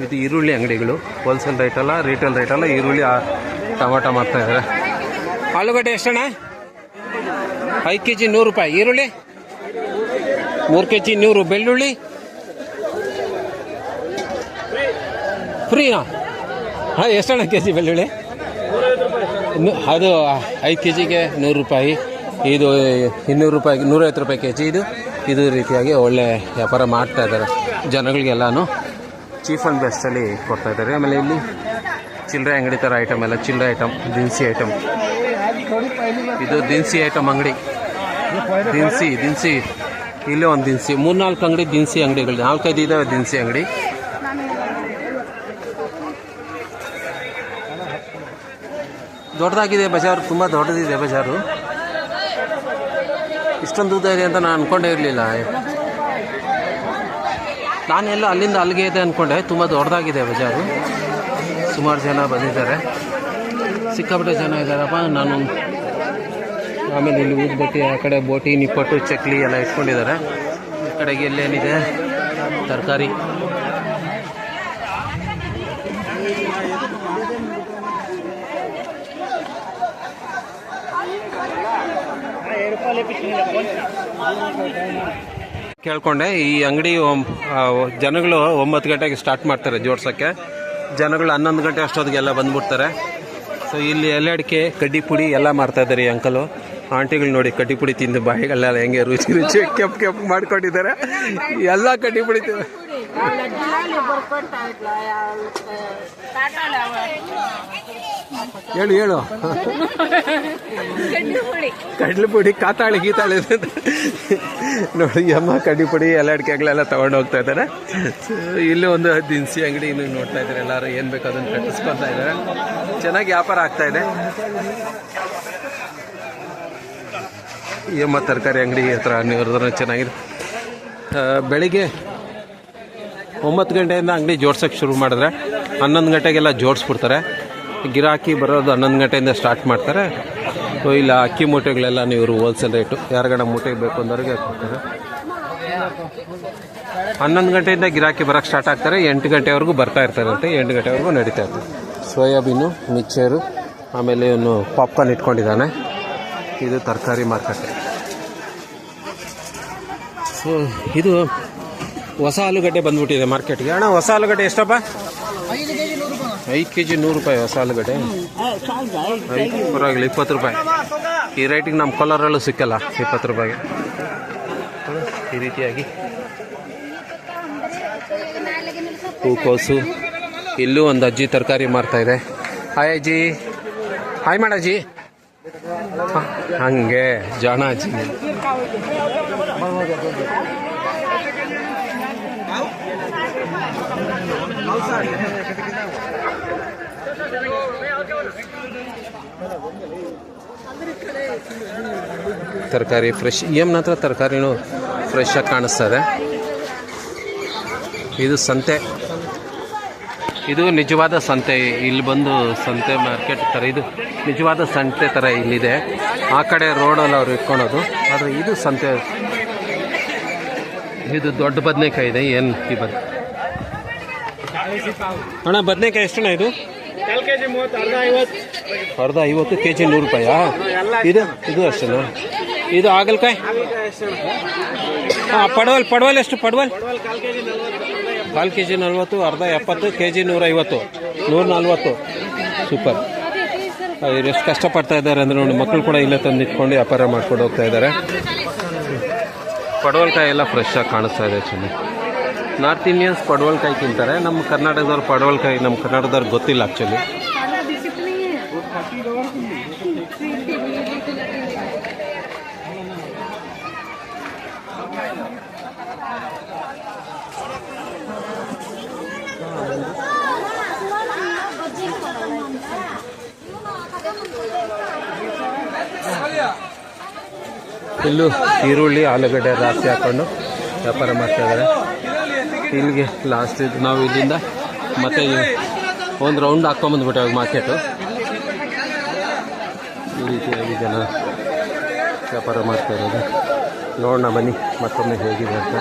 ಇದು ಈರುಳ್ಳಿ ಅಂಗಡಿಗಳು. ಹೋಲ್ಸೇಲ್ ರೇಟಲ್ಲ, ರಿಟೇಲ್ ರೇಟಲ್ಲ. ಈರುಳ್ಳಿ ಟೊಮಾಟೊ ಮಾರ್ತಾ ಇದ್ದಾರೆ. ಆಲೂಗಡ್ಡೆ ಎಷ್ಟಣ್ಣ? 5 kg 100 ರೂಪಾಯಿ. ಈರುಳ್ಳಿ 3 kg 100. ಬೆಳ್ಳುಳ್ಳಿ ಫ್ರೀನಾ? ಹಾಂ, ಎಷ್ಟಣ್ಣ ಕೆ ಜಿ ಬೆಳ್ಳುಳ್ಳಿ? ಅದು 5 kgಗೆ 100 ರೂಪಾಯಿ. ಇದು 200 ರೂಪಾಯಿ, 150 ರೂಪಾಯಿ ಕೆ ಜಿ. ಇದು ರೀತಿಯಾಗಿ ಒಳ್ಳೆ ವ್ಯಾಪಾರ ಮಾಡ್ತಾ ಇದ್ದಾರೆ. ಜನಗಳಿಗೆಲ್ಲಾನು ಚೀಫ್ ಆ್ಯಂಡ್ ಬೆಸ್ಟಲ್ಲಿ ಕೊಡ್ತಾ ಇದ್ದಾರೆ. ಆಮೇಲೆ ಇಲ್ಲಿ ಚಿಲ್ಲರೆ ಅಂಗಡಿ ಥರ ಐಟಮ್ ಎಲ್ಲ, ಚಿಲ್ಲರೆ ಐಟಮ್, ದಿನಸಿ ಐಟಮ್. ಇದು ದಿನಸಿ ಐಟಮ್ ಅಂಗಡಿ. ದಿನಸಿ ಇಲ್ಲೇ ಒಂದು ದಿನಸಿ 3-4 ಅಂಗಡಿ ದಿನಸಿ ಅಂಗಡಿಗಳು, 4-5 ಇದಾವೆ ದಿನಸಿ ಅಂಗಡಿ. ದೊಡ್ಡದಾಗಿದೆ ಬಜಾರು, ತುಂಬ ದೊಡ್ಡದಿದೆ ಬಜಾರು. ಇಷ್ಟೊಂದು ಉದ್ದ ಇದೆ ಅಂತ ನಾನು ಅಂದ್ಕೊಂಡೇ ಇರಲಿಲ್ಲ. ನಾನೆಲ್ಲ ಅಲ್ಲಿಂದ ಅಲ್ಲಿಗೆ ಇದೆ ಅಂದ್ಕೊಂಡೆ. ತುಂಬ ದೊಡ್ಡದಾಗಿದೆ ಬಜಾರು. ಸುಮಾರು ಜನ ಬಂದಿದ್ದಾರೆ, ಸಿಕ್ಕಾಪಟ್ಟೆ ಜನ ಇದ್ದಾರಪ್ಪ. ನಾನು ಆಮೇಲೆ ಇಲ್ಲಿ ಊದ್ಬತ್ತಿ, ಆ ಕಡೆ ಬೋಟಿ, ನಿಪ್ಪಟ್ಟು, ಚಕ್ಲಿ ಎಲ್ಲ ಇಟ್ಕೊಂಡಿದ್ದಾರೆ. ಈ ಕಡೆಗೆ ಎಲ್ಲೇನಿದೆ ತರಕಾರಿ. ಕೇಳ್ಕೊಂಡೆ ಈ ಅಂಗಡಿ ಜನಗಳು 9 ಗಂಟೆಗೆ ಸ್ಟಾರ್ಟ್ ಮಾಡ್ತಾರೆ ಜೋಡ್ಸೋಕ್ಕೆ. ಜನಗಳು 11 ಗಂಟೆ ಅಷ್ಟೊತ್ತಿಗೆಲ್ಲ ಬಂದ್ಬಿಡ್ತಾರೆ. ಸೊ ಇಲ್ಲಿ ಎಲೆ ಅಡಿಕೆ, ಕಡ್ಡಿ ಪುಡಿ ಎಲ್ಲ ಮಾಡ್ತಾ ಇದ್ದಾರೆ ಈ ಅಂಕಲು. ಆಂಟಿಗಳು ನೋಡಿ ಕಡ್ಡಿ ಪುಡಿ ತಿಂದು ಬಾಯಿಗಳೆಲ್ಲ ಹೆಂಗೆ ರುಚಿ ಕೆಂಪು ಮಾಡ್ಕೊಂಡಿದ್ದಾರೆ. ಎಲ್ಲ ಕಡ್ಡಿ ಪುಡಿ ಹೇಳು ಕಡ್ಲೆ ಪುಡಿ, ಕಾತಾಳಿ ಗೀತಾಳಿ ನೋಡಿ ಅಮ್ಮ ಕಡ್ಡಿ ಪುಡಿ, ಎಲ್ಲ ಅಡಿಕೆಗಳೆಲ್ಲ ತಗೊಂಡು ಹೋಗ್ತಾ ಇದ್ದಾರೆ. ಇಲ್ಲಿ ಒಂದು ದಿನಸಿ ಅಂಗಡಿ ಇನ್ನು ನೋಡ್ತಾ ಇದ್ದಾರೆ. ಎಲ್ಲರೂ ಏನು ಬೇಕು ಅದನ್ನು ಕಟ್ಟಿಸ್ಕೊತಾ ಇದ್ದಾರೆ. ಚೆನ್ನಾಗಿ ವ್ಯಾಪಾರ ಆಗ್ತಾ ಇದೆ. ಎಮ್ಮ ತರಕಾರಿ ಅಂಗಡಿ ಹತ್ರ ನೀವು ಚೆನ್ನಾಗಿದೆ. ಬೆಳಿಗ್ಗೆ 9 ಗಂಟೆಯಿಂದ ಅಂಗಡಿ ಜೋಡ್ಸೋಕ್ಕೆ ಶುರು ಮಾಡಿದ್ರೆ 11 ಗಂಟೆಗೆಲ್ಲ ಜೋಡಿಸ್ಬಿಡ್ತಾರೆ. ಗಿರಾಕಿ ಬರೋದು 11 ಗಂಟೆಯಿಂದ ಸ್ಟಾರ್ಟ್ ಮಾಡ್ತಾರೆ. ಸೊ ಇಲ್ಲ ಅಕ್ಕಿ ಮೂಟೆಗಳೆಲ್ಲ ಇವರು ಹೋಲ್ಸೇಲ್ ರೇಟು, ಯಾರಿಗಣ ಮೂಟೆಗೆ ಬೇಕು ಅಂದವ್ರಿಗೆ ಕೊಡ್ತಾರೆ. 11 ಗಂಟೆಯಿಂದ ಗಿರಾಕಿ ಬರೋಕ್ಕೆ ಸ್ಟಾರ್ಟ್ ಆಗ್ತಾರೆ. 8 ಗಂಟೆವರೆಗೂ ಬರ್ತಾ ಇರ್ತಾರಂತೆ. 8 ಗಂಟೆವರೆಗೂ ನಡೀತಾ ಇರ್ತದೆ. ಸೋಯಾಬೀನು, ಮಿಕ್ಚರು, ಆಮೇಲೆ ಇವನು ಪಾಪ್ಕಾರ್ನ್ ಇಟ್ಕೊಂಡಿದ್ದಾನೆ. ಇದು ತರಕಾರಿ ಮಾರ್ಕೆಟ್. ಸೊ ಇದು ಹೊಸ ಆಲೂಗಡ್ಡೆ ಬಂದ್ಬಿಟ್ಟಿದೆ ಮಾರ್ಕೆಟ್ಗೆ. ಅಣ್ಣ ಹೊಸ ಆಲೂಗಡ್ಡೆ ಎಷ್ಟಪ್ಪ? 5 kg 100 ರೂಪಾಯಿ ಹೊಸ ಆಲೂಗಡ್ಡೆ. ಪರವಾಗಿಲ್ಲ, 20 ರೂಪಾಯಿ. ಈ ರೇಟಿಗೆ ನಮ್ಮ ಕೋಲಾರಲ್ಲೂ ಸಿಕ್ಕಲ್ಲ 20 ರೂಪಾಯಿಗೆ. ಈ ರೀತಿಯಾಗಿ ಹೂಕೋಸು. ಇಲ್ಲೂ ಒಂದು ಅಜ್ಜಿ ತರಕಾರಿ ಮಾರ್ತಾ ಇದೆ. ಹಾಯ್ ಅಜ್ಜಿ. ಹಾಯ್ ಮಾಡಜ್ಜಿ. ಹಂಗೆ ಜಾಣ ಅಜ್ಜಿ. ತರಕಾರಿ ಫ್ರೆಶ್. ಎಮ್ನ ಹತ್ರ ತರಕಾರಿನೂ ಫ್ರೆಶ್ ಆಗಿ ಕಾಣಿಸ್ತದೆ. ಇದು ಸಂತೆ. ಇದು ನಿಜವಾದ ಸಂತೆ. ಇಲ್ಲಿ ಬಂದು ಸಂತೆ ಮಾರ್ಕೆಟ್ ಥರ ಇದು ನಿಜವಾದ ಸಂತೆ ಥರ ಇಲ್ಲಿದೆ. ಆ ಕಡೆ ರೋಡಲ್ಲಿ ಅವ್ರು ಇಟ್ಕೊಳೋದು, ಆದರೆ ಇದು ಸಂತೆ. ಇದು ದೊಡ್ಡ ಬದನೆಕಾಯಿ ಇದೆ. ಏನು ಈ ಅಣ್ಣ ಬದನೆಕಾಯಿ ಎಷ್ಟಣ್ಣ ಇದು? ಅರ್ಧ 50 kg 100 ರೂಪಾಯಾ? ಇದು ಅಷ್ಟೇನಾ? ಇದು ಹಾಗಲಕಾಯಿ. ಹಾಂ, ಪಡವಲ್ ಎಷ್ಟು? ಪಡವಲ್ 1/4 kg 40, ಅರ್ಧ 70, kg 150, 140. ಸೂಪರ್. ಇವ್ರು ಎಷ್ಟು ಕಷ್ಟಪಡ್ತಾ ಇದ್ದಾರೆ ಅಂದರೆ ನೋಡಿ, ಮಕ್ಕಳು ಕೂಡ ಇಲ್ಲೇ ತಂದು ಇಟ್ಕೊಂಡು ವ್ಯಾಪಾರ ಮಾಡ್ಕೊಂಡು ಹೋಗ್ತಾ ಇದ್ದಾರೆ. ಪಡವಲಕಾಯಿ ಎಲ್ಲ ಫ್ರೆಶ್ ಆಗಿ ಕಾಣಿಸ್ತಾ ಇದೆ ಚೆನ್ನಾಗಿ. ನಾರ್ತ್ ಇಂಡಿಯನ್ಸ್ ಪಡವಲಕಾಯಿ ತಿಂತಾರೆ, ನಮ್ಮ ಕರ್ನಾಟಕದವ್ರು ಪಡವಲಕಾಯಿ ನಮ್ಮ ಕರ್ನಾಟಕದವ್ರಿಗೆ ಗೊತ್ತಿಲ್ಲ ಆ್ಯಕ್ಚುಲಿ. ಇಲ್ಲೂ ಈರುಳ್ಳಿ ಆಲೂಗಡ್ಡೆ ರಾಶಿ ಹಾಕ್ಕೊಂಡು ವ್ಯಾಪಾರ ಮಾಡ್ತಾ ಇದ್ದಾರೆ. ಇಲ್ಲಿಗೆ ಲಾಸ್ಟ್ ಇದು ನಾವು ಇಲ್ಲಿಂದ ಮತ್ತೆ ಒಂದು ರೌಂಡ್ ಹಾಕ್ಕೊಂಬಂದ್ಬಿಟ್ಟೆ ಮಾರ್ಕೆಟು. ಈ ರೀತಿಯಾಗಿ ಜನ ವ್ಯಾಪಾರ ಮಾಡ್ತಾ ಇರೋದು ನೋಡೋಣ ಬನ್ನಿ ಮತ್ತೊಮ್ಮೆ ಹೇಗಿದೆ ಅಂತ.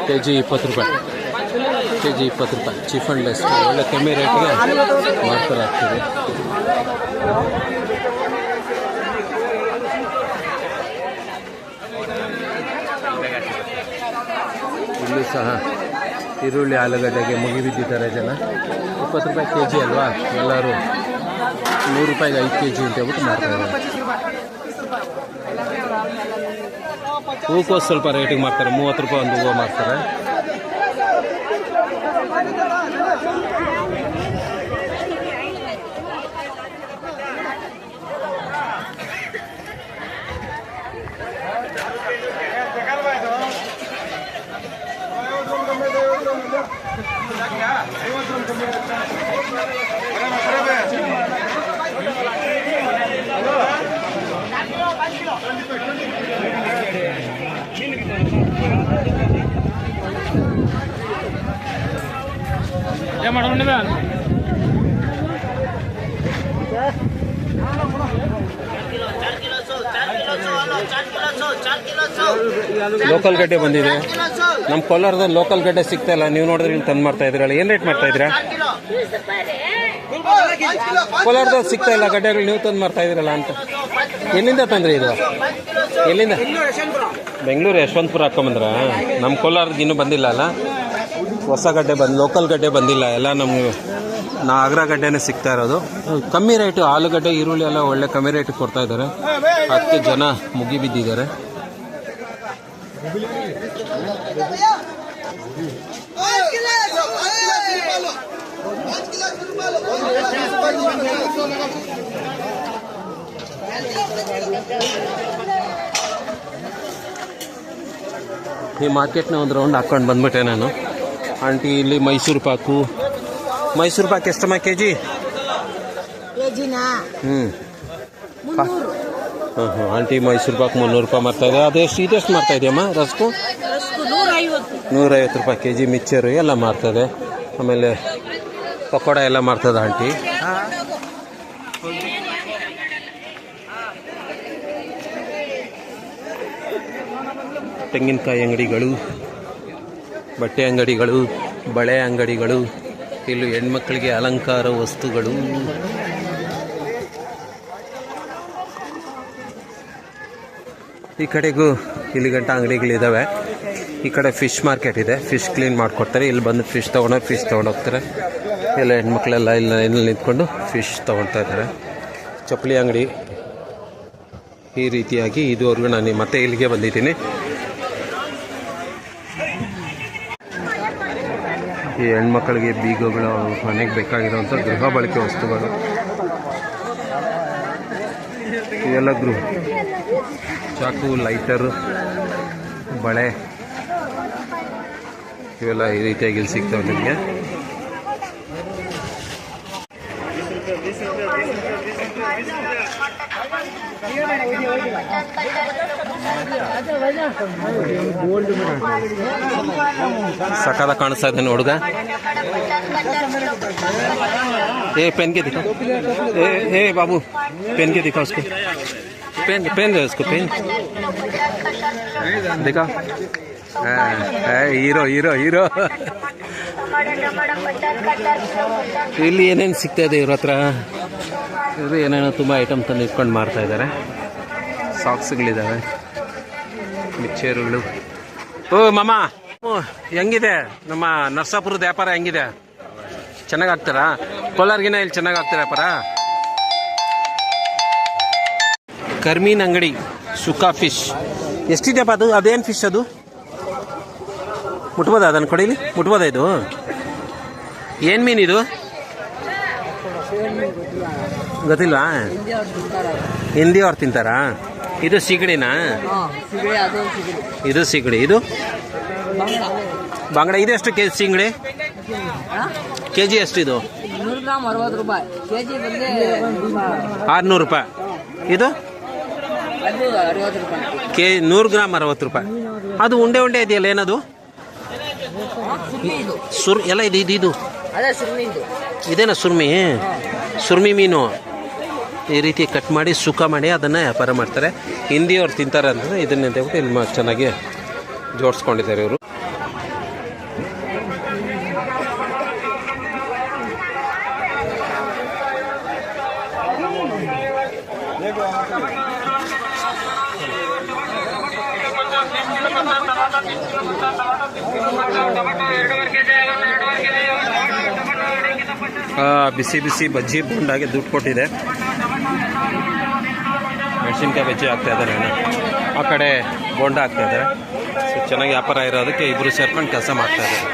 ಕೆಜಿ 20 ರೂಪಾಯಿ, ಕೆಜಿ 20 ರೂಪಾಯಿ ಚೀಪ್ ಆ್ಯಂಡ್ ಬೆಸ್ಟ್. ಒಳ್ಳೆ ಕಮ್ಮಿ ರೇಟ್ಗೆ ಮಾರ್ಪಾರ ಆಗ್ತದೆ. ಇಲ್ಲೂ ಸಹ ಈರುಳ್ಳಿ ಆಲೂಗಡ್ಡೆಗೆ ಮುಗಿಬಿದ್ದಿದ್ದಾರೆ ಜನ. 20 ರೂಪಾಯಿ ಕೆ ಜಿ ಅಲ್ವಾ, ಎಲ್ಲರೂ 100 ರೂಪಾಯಿಗೆ 5 kg ಅಂತ ಹೇಳ್ಬಿಟ್ಟು ಮಾರ್ತಾರೆ. ಹೂಕೋಸು ಸ್ವಲ್ಪ ರೇಟಿಗೆ ಮಾರ್ತಾರೆ, 30 ರೂಪಾಯಿ ಒಂದು ಹೂವು ಮಾರ್ತಾರೆ. ಲೋಕಲ್ ಗಡ್ಡೆ ಬಂದಿದೆ. ನಮ್ಮ ಕೋಲಾರದಲ್ಲಿ ಲೋಕಲ್ ಗಡ್ಡೆ ಸಿಗ್ತಾ ಇಲ್ಲ. ನೀವು ನೋಡಿದ್ರೆ ಇಲ್ಲಿ ತಂದು ಮಾಡ್ತಾ ಇದ್ದೀರಲ್ಲ, ಏನು ರೇಟ್ ಮಾಡ್ತಾ ಇದ್ದೀರಾ? ಕೋಲಾರದಲ್ಲಿ ಸಿಗ್ತಾ ಇಲ್ಲ ಗಡ್ಡೆಗಳು, ನೀವು ತಂದು ಮಾಡ್ತಾ ಇದ್ದೀರಲ್ಲ ಅಂತ. ಎಲ್ಲಿಂದ ತಂದ್ರಿ ಇದು? ಎಲ್ಲಿಂದ? ಬೆಂಗಳೂರು ಯಶವಂತಪುರ ಹಾಕೊಂಬಂದ್ರ? ನಮ್ಮ ಕೋಲಾರಕ್ಕೆ ಇನ್ನೂ ಬಂದಿಲ್ಲ ಅಲ್ಲ, ಹೊಸ ಗಡ್ಡೆ ಲೋಕಲ್ ಗಡ್ಡೆ ಬಂದಿಲ್ಲ. ಎಲ್ಲ ನಮ್ಗೆ ಆಗ್ರಾ ಗಡ್ಡೆನೇ ಸಿಗ್ತಾ ಇರೋದು. ಕಮ್ಮಿ ರೇಟು ಆಲೂಗಡ್ಡೆ ಈರುಳ್ಳಿ ಎಲ್ಲ ಒಳ್ಳೆ ಕಮ್ಮಿ ರೇಟಿಗೆ ಕೊಡ್ತಾ ಇದ್ದಾರೆ. ಅದಕ್ಕೆ ಜನ ಮುಗಿ ಬಿದ್ದಿದ್ದಾರೆ. ಈ ಮಾರ್ಕೆಟ್ನ ಒಂದು ರೌಂಡ್ ಹಾಕ್ಕೊಂಡು ಬಂದ್ಬಿಟ್ಟೆ ನಾನು. ಆಂಟಿ ಇಲ್ಲಿ ಮೈಸೂರು ಪಾಕು ಎಷ್ಟಮ್ಮ K G? Aunty Mysore pak 300 ರೂಪಾಯಿ ಮಾರ್ತಾ ಇದೆ. ಅದೆಷ್ಟು ಇದೆಷ್ಟು ಮಾರ್ತಾ ಇದೆಯಮ್ಮ? ರಸ್ಕು 150 ರೂಪಾಯಿ ಕೆ ಜಿ. ಮಿಕ್ಚರು ಎಲ್ಲ ಮಾರ್ತದೆ. ಆಮೇಲೆ ಪಕೋಡ ಎಲ್ಲ ಮಾರ್ತದೆ ಆಂಟಿ. ತೆಂಗಿನಕಾಯಿ ಅಂಗಡಿಗಳು, ಬಟ್ಟೆ ಅಂಗಡಿಗಳು, ಬಳೆ ಅಂಗಡಿಗಳು, ಇಲ್ಲೂ ಹೆಣ್ಮಕ್ಳಿಗೆ ಅಲಂಕಾರ ವಸ್ತುಗಳು. ಈ ಕಡೆಗೂ ಇಲ್ಲಿ ಗಂಟ ಅಂಗಡಿಗಳಿದ್ದಾವೆ. ಈ ಕಡೆ ಫಿಶ್ ಮಾರ್ಕೆಟ್ ಇದೆ, ಫಿಶ್ ಕ್ಲೀನ್ ಮಾಡಿಕೊಡ್ತಾರೆ. ಇಲ್ಲಿ ಬಂದು ಫಿಶ್ ತೊಗೊಂಡೋಗ್ತಾರೆ. ಎಲ್ಲ ಹೆಣ್ಮಕ್ಳೆಲ್ಲ ಇಲ್ಲಿ ನಿಂತ್ಕೊಂಡು ಫಿಶ್ ತೊಗೊಳ್ತಾ ಇದ್ದಾರೆ. ಚಪ್ಪಲಿ ಅಂಗಡಿ ಈ ರೀತಿಯಾಗಿ ಇದುವರೆಗೂ ನಾನು ಮತ್ತೆ ಇಲ್ಲಿಗೆ ಬಂದಿದ್ದೀನಿ. ಈ ಹೆಣ್ಮಕ್ಳಿಗೆ ಬೀಗಗಳು, ಮನೆಗೆ ಬೇಕಾಗಿರೋಂಥ ಗೃಹ ಬಳಕೆ ವಸ್ತುಗಳು ಇವೆಲ್ಲ ಚಾಕು, ಲೈಟರು, ಬಳೆ ಇವೆಲ್ಲ ಈ ರೀತಿಯಾಗಿ ಇಲ್ಲಿ ಸಿಗ್ತವೆ ನಿಮಗೆ. ಸಕಾಲ ಕಾಣಿಸ್ತಾ ಇದ್ದಾನೆ ಹುಡುಗ. पेन के दिखाओ. ए बाबू पेन के दिखाओ उसको. पेन दे उसको. पेन दिखाओ. Hero hero hero. ಇಲ್ಲಿ ಏನೇನು ಸಿಗ್ತಾ ಇದೆ ಇವ್ರ ಹತ್ರ? ಇವರು ಏನೇನೋ ತುಂಬ ಐಟಮ್ ತಂದು ಇಟ್ಕೊಂಡು ಮಾರ್ತಾ ಇದ್ದಾರೆ. ಸಾಕ್ಸ್ಗಳಿದ್ದಾವೆ, ಮಿಕ್ಚರ್ಗಳು, ಓ ಮಾಮ, ಹೆಂಗಿದೆ ನಮ್ಮ ನರ್ಸಾಪುರದ ವ್ಯಾಪಾರ ಹೆಂಗಿದೆ? ಚೆನ್ನಾಗಿ ಆಗ್ತಾರಾ? ಕೋಲಾರ್ಗಿನ ಇಲ್ಲಿ ಚೆನ್ನಾಗಿ ಆಗ್ತಾರ ವ್ಯಾಪಾರ? ಕರ್ಮೀನ್ ಅಂಗಡಿ ಸುಕ್ಕಾ ಫಿಶ್ ಎಷ್ಟಿದೆಯಪ್ಪ ಅದು? ಅದೇನು ಫಿಶ್ ಅದು? ಮುಟ್ಬೋದ ಅದನ್ನು ಕೊಡಿಲಿ? ಮುಟ್ಬೋದ ಇದು? ಏನು ಮೀನು ಇದು? ಗೊತ್ತಿಲ್ವಾ? ಹಿಂದಿ ಅವ್ರು ತಿಂತಾರಾ? ಇದು ಸಿಗಡಿನಾ? ಇದು ಸಿಗಡಿ. ಇದು ಬಾಂಗಡ. ಇದು ಎಷ್ಟು ಕೆಜಿ ಸಿಂಗಡಿ? ಕೆಜಿ ಎಷ್ಟು ಇದು? 100 ಗ್ರಾಮ್ 60 ರೂಪಾಯಿ ಕೆಜಿ ಬಂದು 600 ರೂಪಾಯಿ. ಇದು ಅದು 60 ರೂಪಾಯಿ 100 ಗ್ರಾಮ್ 60 ರೂಪಾಯಿ. ಅದು ಉಂಡೆ ಉಂಡೆ ಇದೆಯಲ್ಲ, ಏನದು? ಎಲ್ಲ ಇದು ಅದೇ ಸುರ್ಮಿ ಇದು. ಇದೇನಾ ಸುರ್ಮಿ? ಸುರ್ಮಿ ಮೀನು ಈ ರೀತಿ ಕಟ್ ಮಾಡಿ ಸುಕ್ಕ ಮಾಡಿ ಅದನ್ನು ವ್ಯಾಪಾರ ಮಾಡ್ತಾರೆ. ಹಿಂದಿಯವ್ರು ತಿಂತಾರೆ ಅಂದರೆ ಇದನ್ನ ಹೇಳ್ಬಿಟ್ಟು ಇಲ್ಲಿ ಚೆನ್ನಾಗಿ ಜೋಡಿಸ್ಕೊಂಡಿದ್ದಾರೆ ಇವರು. ಬಿಸಿ ಬಿಸಿ ಬಜ್ಜಿ ಬೋಂಡಾಗೆ ದುಡ್ಡು ಕೊಟ್ಟಿದೆ. ಮೆಣಸಿನ್ಕಾಯಿ ಬಜ್ಜಿ ಆಗ್ತಾ ಇದ್ದಾರೆ, ಆ ಕಡೆ ಬೋಂಡ ಆಗ್ತಾ ಇದ್ದಾರೆ. ಸೊ ಚೆನ್ನಾಗಿ ವ್ಯಾಪಾರ ಇರೋದಕ್ಕೆ ಇಬ್ಬರು ಸೇರ್ಕೊಂಡು ಕೆಲಸ ಮಾಡ್ತಾ ಇದ್ದಾರೆ.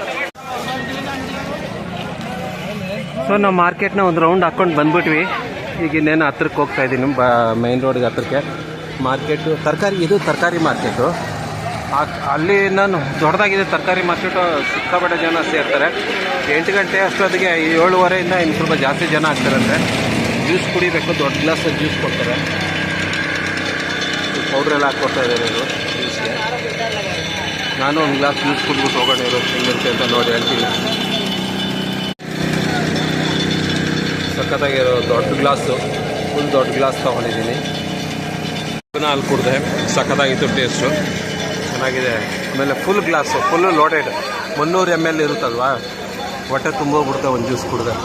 ಸೊ ನಾವು ಮಾರ್ಕೆಟ್ನ ಒಂದು ರೌಂಡ್ ಹಾಕ್ಕೊಂಡು ಬಂದ್ಬಿಟ್ವಿ. ಈಗ ಇನ್ನೇನು ಹತ್ರಕ್ಕೆ ಹೋಗ್ತಾ ಇದ್ದೀನಿ, ಮೈನ್ ರೋಡ್ಗೆ ಹತ್ರಕ್ಕೆ. ಮಾರ್ಕೆಟು ತರಕಾರಿ, ಇದು ತರಕಾರಿ ಮಾರ್ಕೆಟು. ಅಲ್ಲಿ ನಾನು ದೊಡ್ಡದಾಗಿದೆ ತರಕಾರಿ ಮಾರ್ಕೆಟು. ಸಿಕ್ಕಾಪಟ್ಟೆ ಜನ ಸೇರ್ತಾರೆ. 8 ಗಂಟೆ ಅಷ್ಟೊತ್ತಿಗೆ 7:30 ಇನ್ನು ಸ್ವಲ್ಪ ಜಾಸ್ತಿ ಜನ ಆಗ್ತಾರಂತೆ. ಜ್ಯೂಸ್ ಕುಡಿಬೇಕು, ದೊಡ್ಡ ಗ್ಲಾಸ್ ಜ್ಯೂಸ್ ಕೊಡ್ತಾರೆ. ಪೌಡ್ರೆಲ್ಲ ಹಾಕ್ಕೊಡ್ತಾ ಇದ್ದಾರೆ ಇವರು ಜ್ಯೂಸ್ಗೆ. ನಾನು ಒಂದು ಗ್ಲಾಸ್ ಜ್ಯೂಸ್ ಕುಡಿದ್ಬಿಟ್ಟು ಹೋಗೋಣ ಇರೋದು ಹೆಂಗಿರುತ್ತೆ ಅಂತ ನೋಡಿ ಹೇಳ್ತೀನಿ. ಸಖತ್ತಾಗಿರೋ ದೊಡ್ಡ ಗ್ಲಾಸು, ಫುಲ್ ದೊಡ್ಡ ಗ್ಲಾಸ್ ತೊಗೊಂಡಿದ್ದೀನಿ. ಅಲ್ಲಿ ಕುಡಿದೆ, ಸಖತ್ತಾಗಿತ್ತು ಟೇಸ್ಟು, ಚೆನ್ನಾಗಿದೆ. ಆಮೇಲೆ full glass, full loaded, 300 ml ಇರುತ್ತಲ್ವಾ, ಹೊಟ್ಟೆ ತುಂಬೋಗ್ಬಿಡುತ್ತೆ ಒಂದು ಜ್ಯೂಸ್ ಕುಡಿದೆ.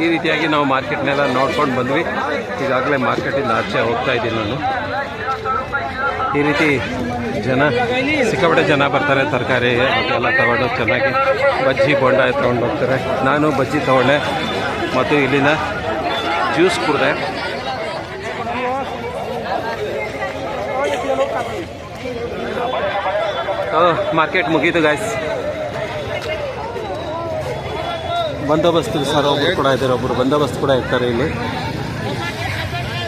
ಈ ರೀತಿಯಾಗಿ ನಾವು ಮಾರ್ಕೆಟ್ನೆಲ್ಲ ನೋಡ್ಕೊಂಡು ಬಂದ್ವಿ. ಈಗಾಗಲೇ ಮಾರ್ಕೆಟಿಂದ ಆಚೆ ಹೋಗ್ತಾ ಇದ್ದೀನಿ ನಾನು. ಈ ರೀತಿ ಜನ, ಸಿಕ್ಕಾಪಟ್ಟೆ ಜನ ಬರ್ತಾರೆ ತರಕಾರಿ ಎಲ್ಲ ತಗೊಂಡು ಚೆನ್ನಾಗಿ ಬಜ್ಜಿ ಬೋಂಡ ತೊಗೊಂಡು ಹೋಗ್ತಾರೆ. ನಾನು ಬಜ್ಜಿ ತೊಗೊಂಡೆ ಮತ್ತು ಇಲ್ಲಿಂದ ಜ್ಯೂಸ್ ಕುಡಿದೆ. ಮಾರ್ಕೆಟ್ ಮುಗೀತು ಗಾಯ್ಸ್. ಬಂದೋಬಸ್ತು ಸರ್ ಒಬ್ಬರು ಕೂಡ ಇದ್ದಾರೆ, ಒಬ್ಬರು ಬಂದೋಬಸ್ತ್ ಕೂಡ ಇರ್ತಾರೆ ಇಲ್ಲಿ.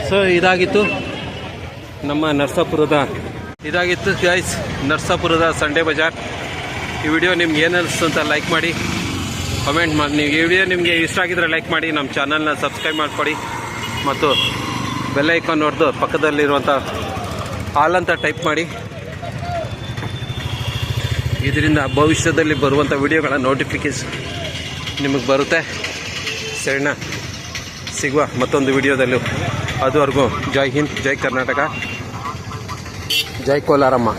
ಸೊ ಇದಾಗಿತ್ತು ನಮ್ಮ ನರಸಾಪುರದ, ಇದಾಗಿತ್ತು ಗಾಯ್ಸ್ ನರಸಾಪುರದ ಸಂಡೇ ಬಜಾರ್. ಈ ವಿಡಿಯೋ ನಿಮ್ಗೆ ಏನು ಅನಿಸ್ತು ಅಂತ ಲೈಕ್ ಮಾಡಿ, ಕಮೆಂಟ್ ಮಾಡಿ. ನೀವು ಈ ವಿಡಿಯೋ ನಿಮಗೆ ಇಷ್ಟ ಆಗಿದ್ರೆ ಲೈಕ್ ಮಾಡಿ, ನಮ್ಮ ಚಾನಲ್ನ ಸಬ್ಸ್ಕ್ರೈಬ್ ಮಾಡಿಕೊಡಿ ಮತ್ತು ಬೆಲ್ ಐಕಾನ್ ನೋಡ್ದು ಪಕ್ಕದಲ್ಲಿರುವಂಥ ಆಲ್ ಅಂತ ಟೈಪ್ ಮಾಡಿ. ಇದರಿಂದ ಭವಿಷ್ಯದಲ್ಲಿ ಬರುವಂಥ ವಿಡಿಯೋಗಳ ನೋಟಿಫಿಕೇಶನ್ ನಿಮಗೆ ಬರುತ್ತೆ. ಸರಿನಾ? ಸಿಗುವ ಮತ್ತೊಂದು ವಿಡಿಯೋದಲ್ಲೂ. ಅದುವರೆಗೂ ಜೈ ಹಿಂದ್, ಜೈ ಕರ್ನಾಟಕ, ಜೈ ಕೋಲಾರಮ್ಮ.